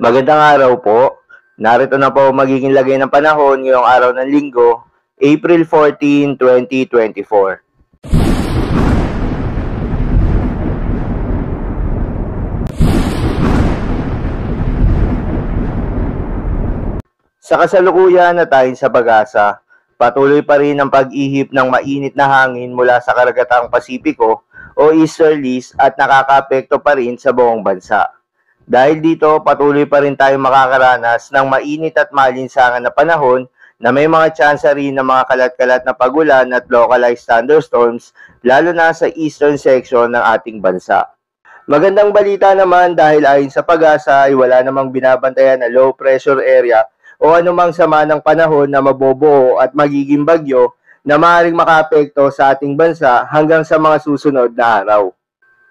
Magandang araw po. Narito na po magiging lagay ng panahon ngayong araw ng Linggo, April 14, 2024. Sa kasalukuyan na tayo sa pag-asa, patuloy pa rin ang pag-ihip ng mainit na hangin mula sa karagatang Pasipiko o easterlies at nakakaapekto pa rin sa buong bansa. Dahil dito, patuloy pa rin tayo makakaranas ng mainit at malinsangan na panahon na may mga tsansa rin ng mga kalat-kalat na pagulan at localized thunderstorms lalo na sa eastern section ng ating bansa. Magandang balita naman dahil ayon sa pag-asa ay wala namang binabantayan na low pressure area o anumang sama ng panahon na mabobuo at magiging bagyo na maaaring makaapekto sa ating bansa hanggang sa mga susunod na araw.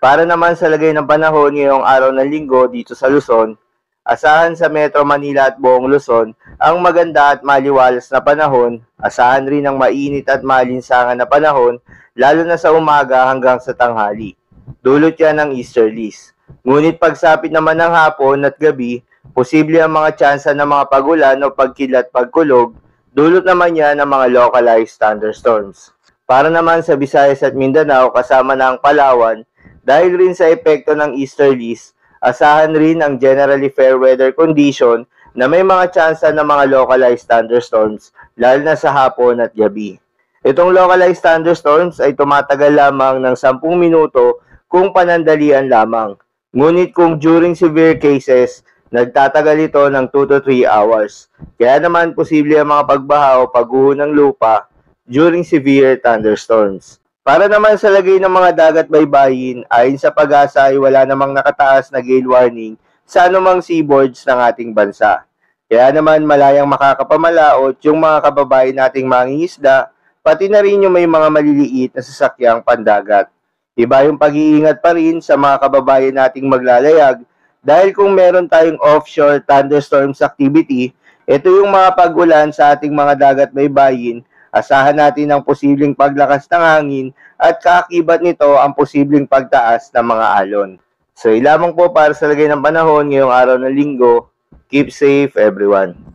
Para naman sa lagay ng panahon ngayong araw ng Linggo dito sa Luzon, asahan sa Metro Manila at buong Luzon ang maganda at maliwalas na panahon, asahan rin ang mainit at malinsangan na panahon lalo na sa umaga hanggang sa tanghali. Dulot yan ng easterlies. Ngunit pagsapit naman ng hapon at gabi, posible ang mga tsansa ng mga pagulan o pagkilat-pagkulog, dulot naman yan ng mga localized thunderstorms. Para naman sa Visayas at Mindanao kasama na ang Palawan, dahil rin sa epekto ng easterlies, asahan rin ang generally fair weather condition na may mga tsansa ng mga localized thunderstorms, lalo na sa hapon at gabi. Itong localized thunderstorms ay tumatagal lamang ng 10 minuto kung panandalian lamang. Ngunit kung during severe cases, nagtatagal ito ng 2 to 3 hours. Kaya naman posible ang mga pagbaha o pagguho ng lupa during severe thunderstorms. Para naman sa lagay ng mga dagat baybayin, ayon sa pag-asa ay wala namang nakataas na gale warning sa anumang seaboards ng ating bansa. Kaya naman malayang makakapamalaot yung mga kababayan nating mangingisda, pati na rin yung may mga maliliit na sasakyang pandagat. Iba yung pag-iingat pa rin sa mga kababayan nating maglalayag dahil kung meron tayong offshore thunderstorms activity, ito yung mga pag-ulan sa ating mga dagat baybayin. Asahan natin ang posibleng paglakas ng hangin at kaakibat nito ang posibleng pagtaas ng mga alon. So, ilamang po para sa lagay ng panahon ngayong araw ng Linggo. Keep safe everyone.